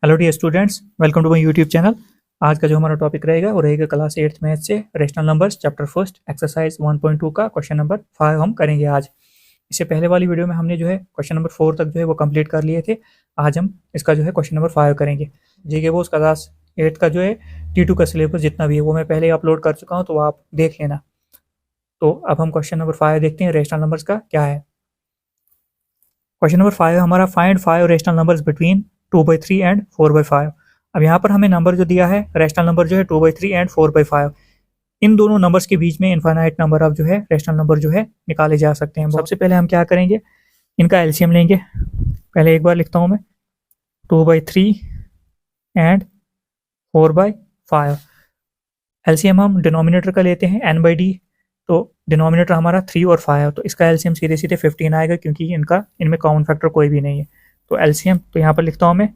Hello dear students, welcome to my YouTube channel. आज का जो हमारा टॉपिक रहेगा वो रहेगा क्लास 8th मैथ से rational numbers chapter first exercise 1.2 का क्वेश्चन नंबर 5 हम करेंगे आज। इससे पहले वाली वीडियो में हमने जो है क्वेश्चन नंबर 4 तक जो है वो कंप्लीट कर लिए थे। आज हम इसका जो है क्वेश्चन नंबर 5 करेंगे। जी वो क्लास 8 का जो है T2 का सिलेबस जितना भी है वो मैं पहले अपलोड कर चुका हूँ, तो आप देख लेना। तो अब हम क्वेश्चन नंबर 5 देखते हैं रेशनल नंबर्स का क्या है। क्वेश्चन नंबर 5 हमारा find 5 rational numbers between 2/3 and 4/5। अब यहाँ पर हमें नंबर जो दिया है रेशनल नंबर जो है 2/3 एंड 4/5, इन दोनों नंबर्स के बीच में इनफाइनाइट नंबर अब जो है रेशनल नंबर जो है निकाले जा सकते हैं। सबसे पहले हम क्या करेंगे, इनका एलसीएम लेंगे। पहले एक बार लिखता हूँ मैं 2/3 एंड 4/5। एलसीएम हम डिनोमिनेटर का लेते हैं n/d, तो डिनोमिनेटर हमारा 3 और 5 है, तो इसका एलसीएम सीधे सीधे 15 आएगा क्योंकि इनमें कॉमन फैक्टर कोई भी नहीं है। तो एलसीएम तो यहाँ पर लिखता हूँ मैं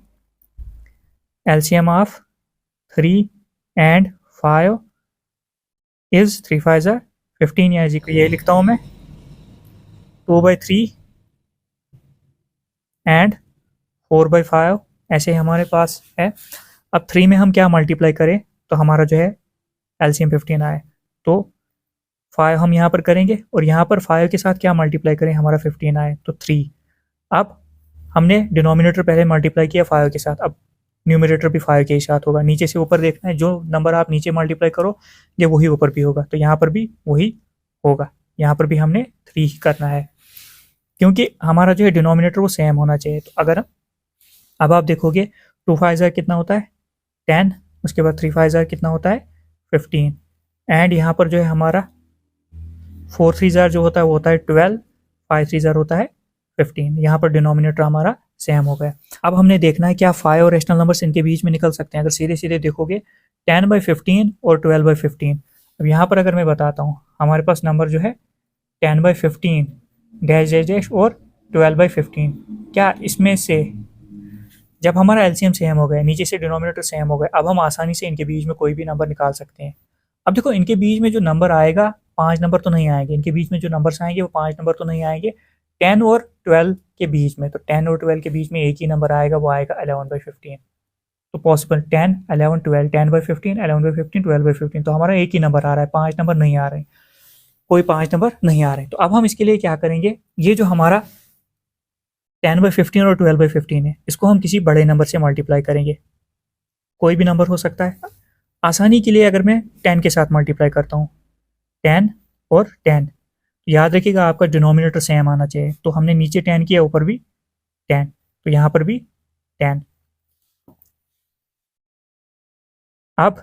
एलसीएम ऑफ 3 एंड 5 इज 3 5 ज़ा 15, या ये लिखता हूँ मैं 2/3 एंड 4/5 ऐसे हमारे पास है। अब 3 में हम क्या मल्टीप्लाई करें तो हमारा जो है एलसीएम 15 आए, तो 5 हम यहाँ पर करेंगे और यहाँ पर 5 के साथ क्या मल्टीप्लाई करें, हमारा 15 आए तो 3। अब हमने डिनोमिनेटर पहले मल्टीप्लाई किया 5 के साथ, अब न्यूमरेटर भी 5 के ही साथ होगा। नीचे से ऊपर देखना है, जो नंबर आप नीचे मल्टीप्लाई करो ये वही ऊपर भी होगा, तो यहाँ पर भी वही होगा। यहाँ पर भी हमने 3 ही करना है क्योंकि हमारा जो है डिनोमिनेटर वो सेम होना चाहिए। तो अगर अब आप देखोगे 2 5 ज़ा कितना होता है 10, उसके बाद 3 5 ज़ा कितना होता है 15, एंड यहाँ पर जो है हमारा 4 3 ज़ा जो होता है वो होता है 12, 5 3 ज़ा होता है 15। यहाँ पर डिनोमिनेटर हमारा सेम हो गया। अब हमने देखना है क्या 5 और रेशनल नंबर्स इनके बीच में निकल सकते हैं। अगर सीधे सीधे देखोगे 10/15 और 12/15। अब यहाँ पर अगर मैं बताता हूँ हमारे पास नंबर जो है 10/15 डैश डैश डैश और 12/15, क्या इसमें से जब हमारा एलसीएम सेम हो गया, नीचे से डिनोमिनेटर सेम हो गया, अब हम आसानी से इनके बीच में कोई भी नंबर निकाल सकते हैं। अब देखो इनके बीच में जो नंबर आएगा 5 नंबर तो नहीं आएंगे, इनके बीच में जो नंबर्स आएंगे वो 5 नंबर तो नहीं आएंगे। 10 और 12 के बीच में, तो 10 और 12 के बीच में एक ही नंबर आएगा, वो आएगा 11/15। तो पॉसिबल 10 11 12, 10/15 11/15 12/15, तो हमारा एक ही नंबर आ रहा है, 5 नंबर नहीं आ रहे, कोई 5 नंबर नहीं आ रहे। तो अब हम इसके लिए क्या करेंगे, ये जो हमारा 10/15 और 12/15 है इसको हम किसी बड़े नंबर से मल्टीप्लाई करेंगे। कोई भी नंबर हो सकता है। आसानी के लिए अगर मैं 10 के साथ मल्टीप्लाई करता हूँ 10 और 10, याद रखिएगा आपका डिनोमिनेटर सेम आना चाहिए। तो हमने नीचे 10 किया, ऊपर भी 10, तो यहाँ पर भी 10। अब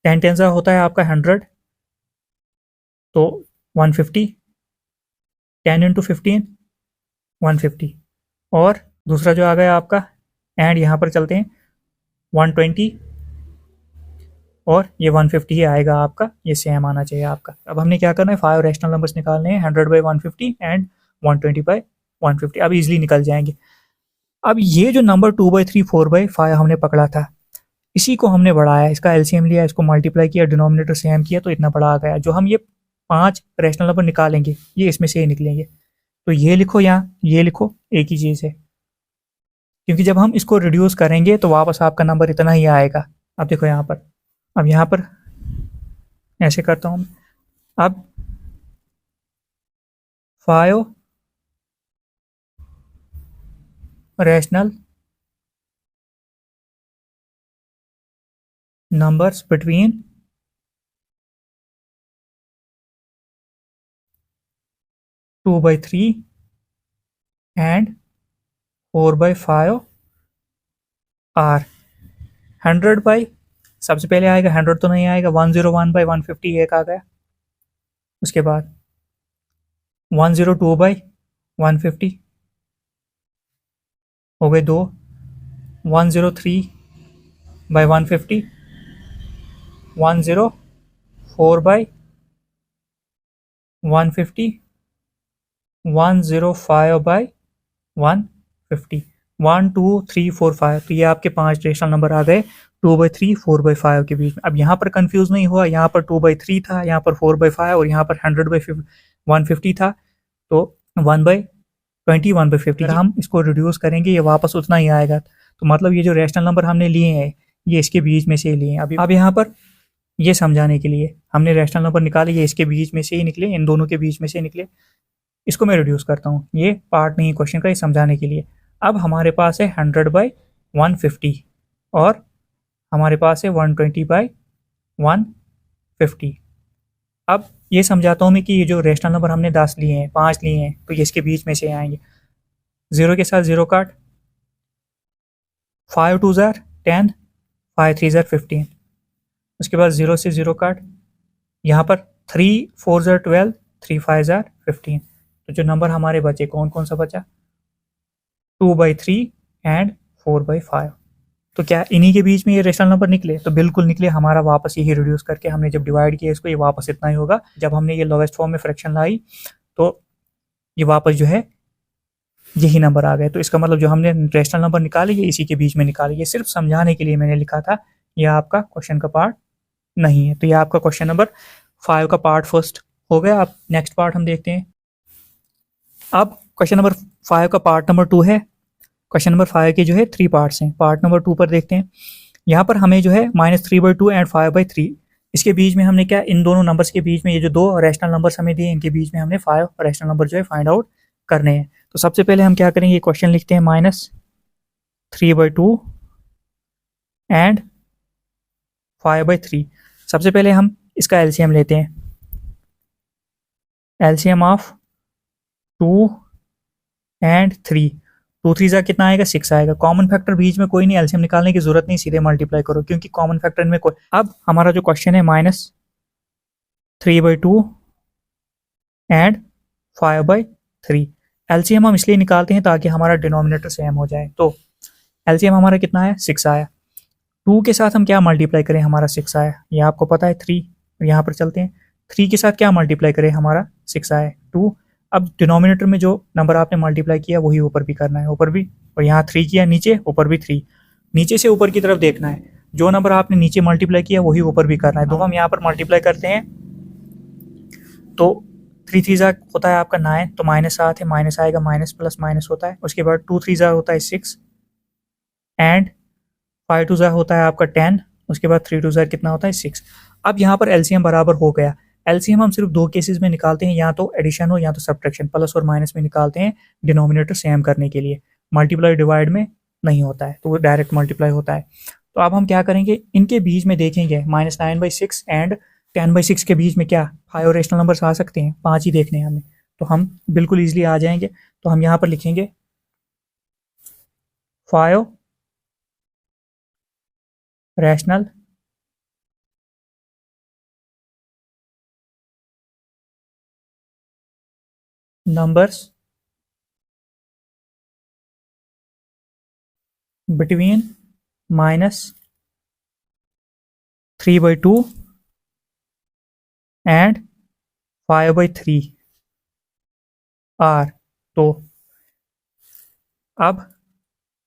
10 10 सा होता है आपका 100, तो 150, 10 × 15 150, और दूसरा जो आ गया आपका, एंड यहाँ पर चलते हैं 120, और ये 150 ही आएगा आपका, ये सेम आना चाहिए आपका। अब हमने क्या करना है, 5 रेशनल नंबर्स निकालने हैं, 100/150 एंड 120/150। अब इजीली निकल जाएंगे। अब ये जो नंबर 2/3 4/5 हमने पकड़ा था, इसी को हमने बढ़ाया, इसका एलसीएम लिया, इसको मल्टीप्लाई किया, डिनोमिनेटर सेम किया, तो इतना बड़ा आ गया। जो हम ये 5 रेशनल नंबर निकालेंगे ये इसमें से ही निकलेंगे। तो ये लिखो, यहाँ ये लिखो, एक ही चीज़ है, क्योंकि जब हम इसको रिड्यूस करेंगे तो वापस आपका नंबर इतना ही आएगा। अब देखो यहाँ पर, अब यहाँ पर ऐसे करता हूँ, अब 5 rational numbers between 2/3 and 4/5 are 100 सबसे पहले आएगा 100 तो नहीं आएगा, 101/150 एक आ गया, उसके बाद 102/150 हो गए 2, 103/150, 104/150, 105/150, 1 2 3 4 5। तो ये आपके 5 रेशनल नंबर आ गए 2/3 4/5 के बीच में। अब यहाँ पर कंफ्यूज नहीं हुआ, यहाँ पर 2/3 था, यहाँ पर 4/5 और यहाँ पर 100/150 था, तो 1/20 1/50 हम इसको रिड्यूस करेंगे ये वापस उतना ही आएगा। तो मतलब ये जो रैशनल नंबर हमने लिए हैं ये इसके बीच में से ही लिए हैं। अब यहाँ पर ये समझाने के लिए हमने रैशनल नंबर निकाले, ये इसके बीच में से ही निकले, इन दोनों के बीच में से निकले। इसको मैं रिड्यूस करता हूँ, ये पार्ट नहीं क्वेश्चन का, ये समझाने के लिए। अब हमारे पास है 100/150 और हमारे पास है 120/150। अब ये समझाता हूँ मैं कि ये जो रैशनल नंबर हमने 10 लिए हैं, 5 लिए हैं, तो ये इसके बीच में से आएंगे। 0 के साथ 0 काट, 5 2 ज़ार 10, 5 3 ज़ार 15। उसके बाद 0 से 0 काट, यहाँ पर 3 4 ज़ार 12, 3 5 ज़ार 15। तो जो नंबर हमारे बचे कौन कौन सा बचा? 2/3 एंड 4/5। तो क्या इन्हीं के बीच में ये रेशनल नंबर निकले? तो बिल्कुल निकले। हमारा वापस यही रिड्यूस करके हमने जब डिवाइड किया इसको, ये वापस इतना ही होगा। जब हमने ये लोवेस्ट फॉर्म में फ्रैक्शन लाई तो ये वापस जो है यही नंबर आ गए। तो इसका मतलब जो हमने रेशनल नंबर निकाले ये इसी के बीच में निकाले। ये सिर्फ समझाने के लिए मैंने लिखा था, ये आपका क्वेश्चन का पार्ट नहीं है। तो ये आपका क्वेश्चन नंबर 5 का पार्ट फर्स्ट हो गया। अब नेक्स्ट पार्ट हम देखते हैं। अब क्वेश्चन नंबर 5 का पार्ट नंबर 2 है। क्वेश्चन नंबर 5 के जो है 3 पार्ट्स हैं। पार्ट नंबर 2 पर देखते हैं। यहाँ पर हमें जो है -3/2 एंड 5/3, इसके बीच में हमने क्या, इन दोनों नंबर्स के बीच में ये जो दो रैशनल नंबर्स हमें दिए इनके बीच में हमने 5 रैशनल नंबर जो है फाइंड आउट करने हैं। तो सबसे पहले हम क्या करेंगे, क्वेश्चन लिखते हैं -3/2 एंड 5/3। सबसे पहले हम इसका एलसीएम लेते हैं। एलसीएम ऑफ 2 एंड 3, 2 3 ज़ा कितना आएगा? 6 आएगा। कॉमन फैक्टर बीच में कोई नहीं, एलसीएम निकालने की जरूरत नहीं, सीधे मल्टीप्लाई करो क्योंकि कॉमन फैक्टर इनमें कोई। अब हमारा जो क्वेश्चन है -3/2 एंड 5/3। एलसीएम हम इसलिए निकालते हैं ताकि हमारा डिनोमिनेटर सेम हो जाए। तो एलसीएम हमारा कितना है? 6 आया। 2 के साथ हम क्या मल्टीप्लाई करें? हमारा 6 आया, ये आपको पता है 3। यहाँ पर चलते हैं, 3 के साथ क्या मल्टीप्लाई करें? हमारा 6 आया, 2। अब डिनोमिनेटर में जो नंबर आपने मल्टीप्लाई किया वही ऊपर भी करना है, ऊपर भी। और यहाँ 3 किया, नीचे ऊपर भी 3, नीचे से ऊपर की तरफ देखना है। जो नंबर आपने नीचे मल्टीप्लाई किया वही ऊपर भी करना है। तो हम यहाँ पर मल्टीप्लाई करते हैं तो 3 3 ज़ा होता है आपका 9, तो -7 है, माइनस आएगा, माइनस प्लस माइनस होता है। उसके बाद 2 3 ज़ा होता है 6 एंड 5 2 ज़ा होता है आपका 10। उसके बाद 3 2 ज़ा कितना होता है? 6। अब यहाँ पर एलसीएम बराबर हो गया। एलसीएम हम सिर्फ 2 केसेस में निकालते हैं, या तो एडिशन हो या तो सब्ट्रैक्शन, प्लस और माइनस में निकालते हैं डिनोमिनेटर सेम करने के लिए। मल्टीप्लाई डिवाइड में नहीं होता है, तो वो डायरेक्ट मल्टीप्लाई होता है। तो अब हम क्या करेंगे, इनके बीच में देखेंगे -9/6 एंड 10/6 के बीच में क्या 5 रेशनल नंबर्स आ सकते हैं? 5 ही देखने हैं हमें, तो हम बिल्कुल ईजिली आ जाएंगे। तो हम यहाँ पर लिखेंगे 5 rational numbers between -3/2 and 5/3 are। तो अब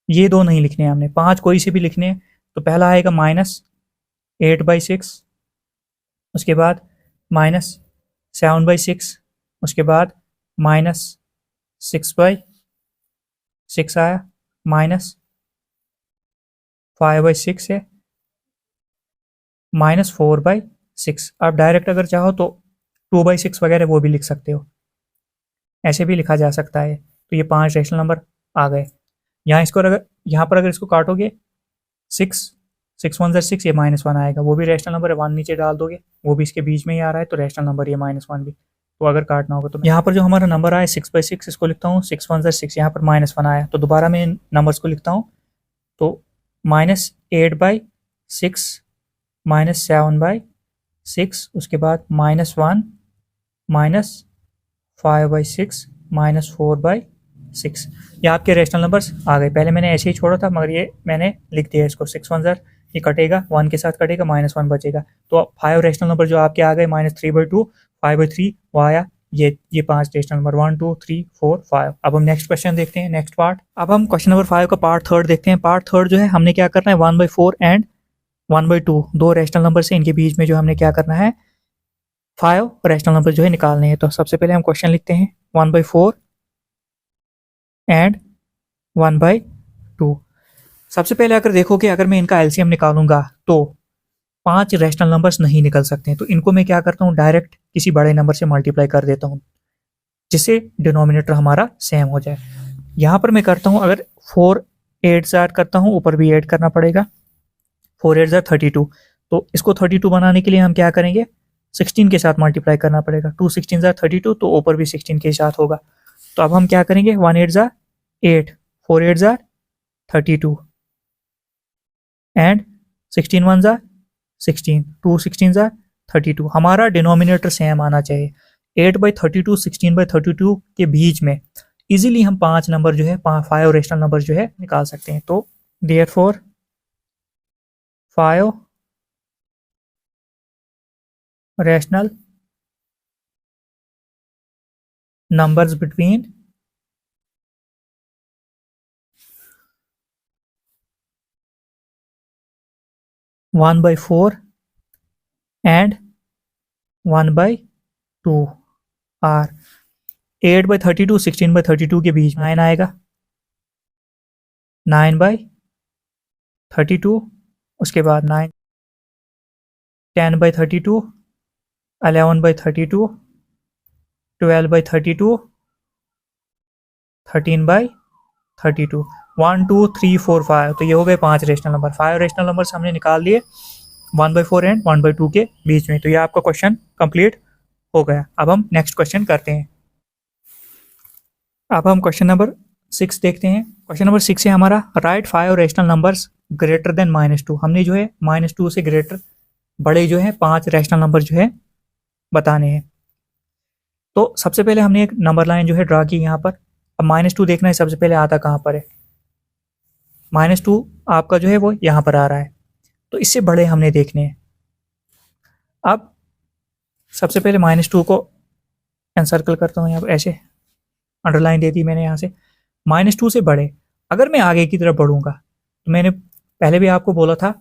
ये दो नहीं लिखने हैं हमने, 5 कोई से भी लिखने हैं। तो पहला आएगा -8/6, उसके बाद -7/6, उसके बाद -6/6 आया, -5/6 है, -4/6। अब डायरेक्ट अगर चाहो तो 2/6 वगैरह वो भी लिख सकते हो, ऐसे भी लिखा जा सकता है। तो ये 5 रैशनल नंबर आ गए। यहाँ इसको अगर यहाँ पर अगर इसको काटोगे 6 6 1 6, ये -1 आएगा, वो भी रैशनल नंबर है। 1 नीचे डाल दोगे, वो भी इसके बीच में ही आ रहा है, तो रैशनल नंबर ये -1 भी। तो अगर काटना होगा तो यहाँ पर जो हमारा नंबर आया 6/6, इसको लिखता हूँ 6 1 6, यहाँ पर -1 आया, तो दोबारा मैं इन नंबर्स को लिखता हूँ। तो -8/6 -7/6, उसके बाद -1 -5/6 -4/6। ये आपके रैशनल नंबर्स आ गए। पहले मैंने ऐसे ही छोड़ा था, मगर ये मैंने लिख दिया इसको। 6 1 ये कटेगा, 1 के साथ कटेगा, -1 बचेगा। तो 5 रैशनल नंबर जो आपके आ गए -3/2, 5/3 वो आया। ये 5 रैशनल नंबर 1 2 3 4 5। अब हम नेक्स्ट क्वेश्चन देखते हैं, नेक्स्ट पार्ट। अब हम क्वेश्चन नंबर 5 का पार्ट थर्ड देखते हैं। पार्ट थर्ड जो है हमने क्या करना है, 1/4 एंड 1/2 दो रैशनल नंबर से, इनके बीच में जो हमने क्या करना है, 5 रैशनल नंबर जो है निकालने हैं। तो सबसे पहले हम क्वेश्चन लिखते हैं 1/4 एंड 1/2। सबसे पहले अगर देखो कि अगर मैं इनका एलसीएम निकालूंगा तो 5 रैशनल नंबर्स नहीं निकल सकते हैं, तो इनको मैं क्या करता हूँ, डायरेक्ट किसी बड़े नंबर से मल्टीप्लाई कर देता हूँ जिससे डिनोमिनेटर हमारा सेम हो जाए। यहाँ पर मैं करता हूँ, अगर 4 8 ऐड करता हूँ, ऊपर भी ऐड करना पड़ेगा, 4 8 32, तो इसको 32 बनाने के लिए हम क्या करेंगे, 16 के साथ मल्टीप्लाई करना पड़ेगा। 2 16 32, तो ऊपर भी 16 के साथ होगा। तो अब हम क्या करेंगे, 1 8 8, 4 8 32 एंड 16 1 16, 2 16 32। हमारा डिनोमिनेटर सेम आना चाहिए। 8/32 16/32 के बीच में इजीली हम 5 नंबर जो है, 5 रेशनल नंबर जो है निकाल सकते हैं। तो therefore 5 rational numbers between 1/4 and 1/2 are 8/32 16/32 के बीच में 9 आएगा, 9/32, उसके बाद 9 10/32, 11/32, 12/32, 13/32, 1 2 3 4 5। तो ये हो गए 5 रेशनल नंबर। 5 रेशनल नंबर हमने निकाल लिए 1/4 एंड 1/2 के बीच में। तो ये आपका क्वेश्चन कंप्लीट हो गया। अब हम नेक्स्ट क्वेश्चन करते हैं। अब हम क्वेश्चन नंबर 6 देखते हैं। क्वेश्चन नंबर 6 है हमारा, right 5 rational numbers greater than -2। हमने जो है -2 से ग्रेटर बड़े जो है 5 रेशनल नंबर जो है बताने हैं। तो सबसे पहले हमने एक नंबर लाइन जो है ड्रा की यहाँ पर। अब -2 देखना है सबसे पहले आता कहाँ पर है, -2 आपका जो है वो यहाँ पर आ रहा है, तो इससे बड़े हमने देखने हैं। अब सबसे पहले -2 को एनसर्कल करता हूँ यहाँ पर, ऐसे अंडरलाइन दे दी मैंने यहाँ से। -2 से बड़े, अगर मैं आगे की तरफ बढ़ूंगा तो मैंने पहले भी आपको बोला था,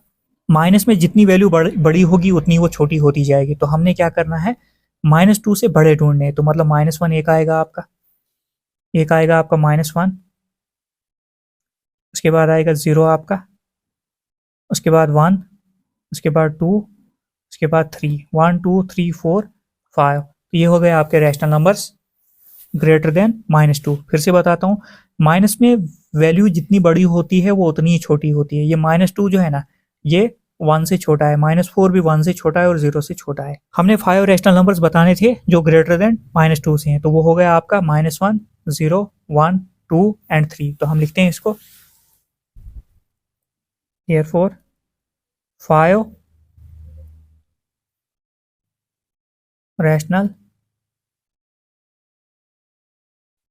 माइनस में जितनी वैल्यू बड़ी होगी उतनी वो छोटी होती जाएगी। तो हमने क्या करना है, -2 से बड़े ढूंढने हैं। तो मतलब -1 एक आएगा आपका, एक आएगा आपका -1, उसके बाद आएगा 0 आपका, उसके बाद 1, उसके बाद 2, उसके बाद 3, 1 2 3 4 5। तो ये हो गए आपके रैशनल नंबर्स ग्रेटर देन -2। फिर से बताता हूँ, माइनस में वैल्यू जितनी बड़ी होती है वो उतनी ही छोटी होती है। ये -2 जो है ना, ये 1 से छोटा है, -4 भी 1 से छोटा है और 0 से छोटा है। हमने 5 रैशनल नंबर्स बताने थे जो ग्रेटर देन -2 से हैं, तो वो हो गया आपका -1 0 1 2 एंड 3। तो हम लिखते हैं इसको, therefore 5 rational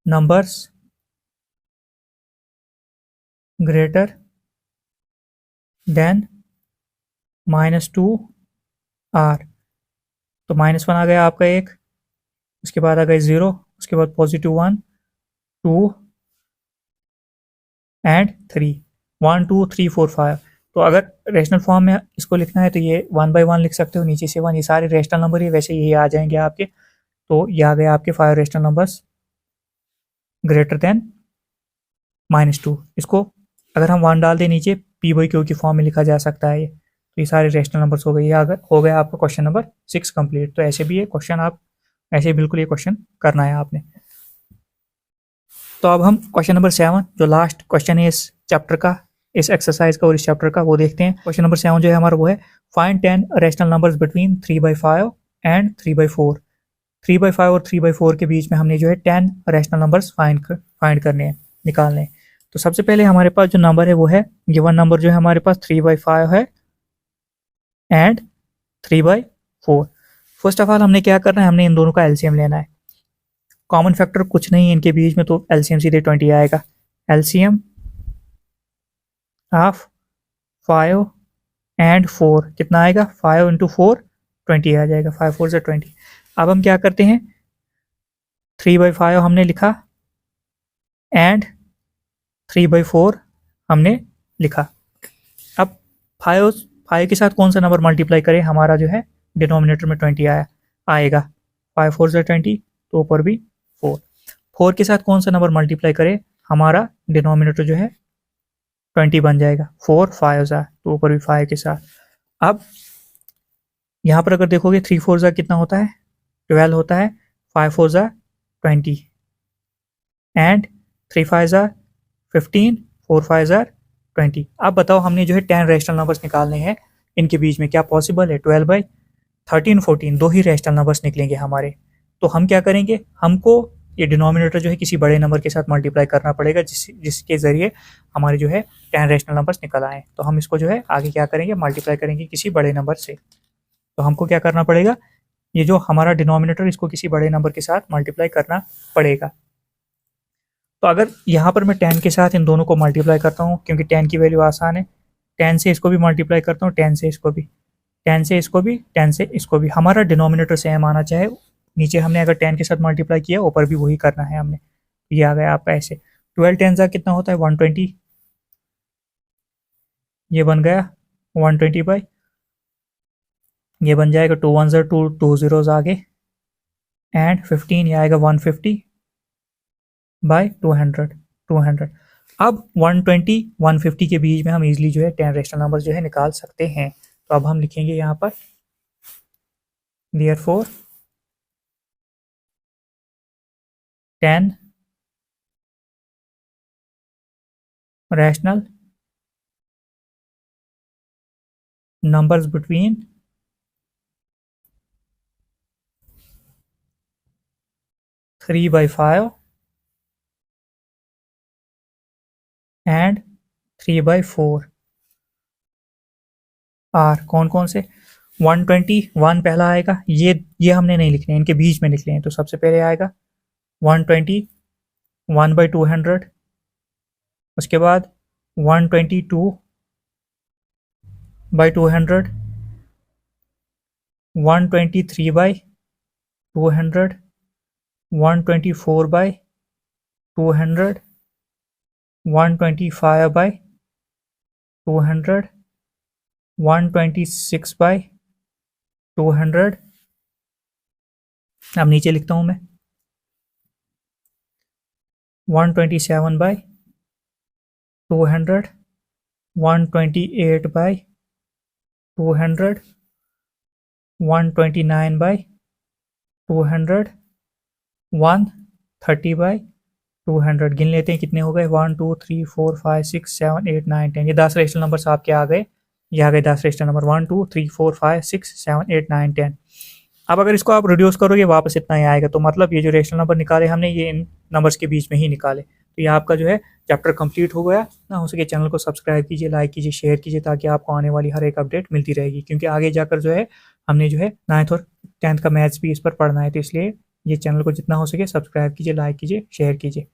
numbers greater than -2 are. तो -1 आ गया आपका एक, उसके बाद आ गया 0, उसके बाद +1 2 एंड 3, 1 2 3 4 5। तो अगर रेशनल फॉर्म में इसको लिखना है तो ये 1 बाई 1 लिख सकते हो, नीचे से 1। ये सारे रेशनल नंबर ही वैसे ये आ जाएंगे आपके। तो ये आ गए आपके 5 रेशनल नंबर्स ग्रेटर देन -2। इसको अगर हम 1 डाल दें नीचे, P/Q की फॉर्म में लिखा जा सकता है ये। तो ये सारे रेशनल नंबर्स हो गए। ये अगर हो गया आपका क्वेश्चन नंबर 6 कंप्लीट। तो ऐसे भी ये क्वेश्चन आप ऐसे बिल्कुल ये क्वेश्चन करना है आपने। तो अब हम क्वेश्चन नंबर 7, जो लास्ट क्वेश्चन है इस चैप्टर का, इस एक्सरसाइज का और इस चैप्टर का, वो देखते हैं। क्वेश्चन नंबर 7 जो है हमारा वो है, find 10 rational numbers between 3/5 and 3/4। 3/5 और 3/4 के बीच में हमने जो है 10 रैशनल नंबर्स फाइंड करने हैं, निकालने हैं। तो सबसे पहले हमारे पास जो नंबर है वो है, गिवन नंबर जो है हमारे पास 3/5 है एंड 3/4। फर्स्ट ऑफ ऑल हमने क्या करना है, हमने इन दोनों का एलसीएम लेना है। कॉमन फैक्टर कुछ नहीं है इनके बीच में, तो एलसीएम सीधे 20 आएगा। एलसीएम ऑफ 5 एंड 4 कितना आएगा, 5 इंटू 4 20 आ जाएगा, 5 4 से 20। अब हम क्या करते हैं, 3/5 हमने लिखा एंड 3/4 हमने लिखा। अब 5 के साथ कौन सा नंबर मल्टीप्लाई करें, हमारा जो है डिनोमिनेटर में 20 आएगा। 5 4 से 20, तो ऊपर भी 4। 4 के साथ कौन सा नंबर मल्टीप्लाई करें, हमारा डिनोमिनेटर जो है 20 बन जाएगा, 4 5 ज़ा, तो ऊपर भी 5 के साथ। अब यहाँ पर अगर देखोगे 3 4 ज़ा कितना होता है, 12 होता है, 5 4 ज़ा 20 एंड 3 5 ज़ा 15, 4 5 ज़ा 20। अब बताओ हमने जो है 10 रैशनल नंबर्स निकालने हैं, इनके बीच में क्या पॉसिबल है? 12/13 14 दो ही रैशनल नंबर्स निकलेंगे हमारे। तो हम क्या करेंगे, हमको ये डिनोमिनेटर जो है किसी बड़े नंबर के साथ मल्टीप्लाई करना पड़ेगा, जिसके ज़रिए हमारे जो है 10 रैशनल नंबर्स निकल आए। तो हम इसको जो है आगे क्या करेंगे, मल्टीप्लाई करेंगे किसी बड़े नंबर से। तो हमको क्या करना पड़ेगा, ये जो हमारा डिनोमिनेटर इसको किसी बड़े नंबर के साथ मल्टीप्लाई करना पड़ेगा। तो अगर यहाँ पर मैं 10 के साथ इन दोनों को मल्टीप्लाई करता हूँ, क्योंकि 10 की वैल्यू आसान है, 10 से इसको भी मल्टीप्लाई करता हूँ, 10 से इसको भी, 10 से इसको भी, 10 से इसको भी। हमारा डिनोमिनेटर सेम आना चाहे, नीचे हमने अगर 10 के साथ मल्टीप्लाई किया, ऊपर भी वही करना है हमने। ये आ गया आपका ऐसे। 12 10 ज़ा कितना होता है, 120, ये बन गया 120 ये बन जाएगा 2 1 ज़ा 2, 2 zeros आगे, एंड 15 ये आएगा 150/200। अब 120 150 के बीच में हम इजीली जो है 10 रैशनल नंबर जो है निकाल सकते हैं। तो अब हम लिखेंगे यहाँ पर therefore 10 rational numbers between 3/5 and 3/4 are कौन कौन से? 121 पहला आएगा, ये हमने नहीं लिखने, इनके बीच में लिख लें। तो सबसे पहले आएगा 120 1/200, उसके बाद 122/200, 123/200, 124/200, 125/200, 126/200। अब नीचे लिखता हूँ मैं 127/200, 128/200, 129/200, 130/200। गिन लेते हैं कितने हो गए, 1 2 3 4 5 6 7 8 9 10। ये 10 रेशनल नंबर्स आपके आ गए, ये आ गए 10 रेशनल नंबर 1 2 3 4 5 6 7 8 9 10। अब अगर इसको आप रिड्यूस करोगे वापस इतना ही आएगा। तो मतलब ये जो रेशनल नंबर निकाले हमने, ये इन नंबर्स के बीच में ही निकाले। तो ये आपका जो है चैप्टर कंप्लीट हो गया ना। हो सके चैनल को सब्सक्राइब कीजिए, लाइक कीजिए, शेयर कीजिए, ताकि आपको आने वाली हर एक अपडेट मिलती रहेगी। क्योंकि आगे जाकर जो है हमने जो है 9th और 10th का मैथ्स भी इस पर पढ़ना है। तो इसलिए ये चैनल को जितना हो सके सब्सक्राइब कीजिए, लाइक कीजिए, शेयर कीजिए।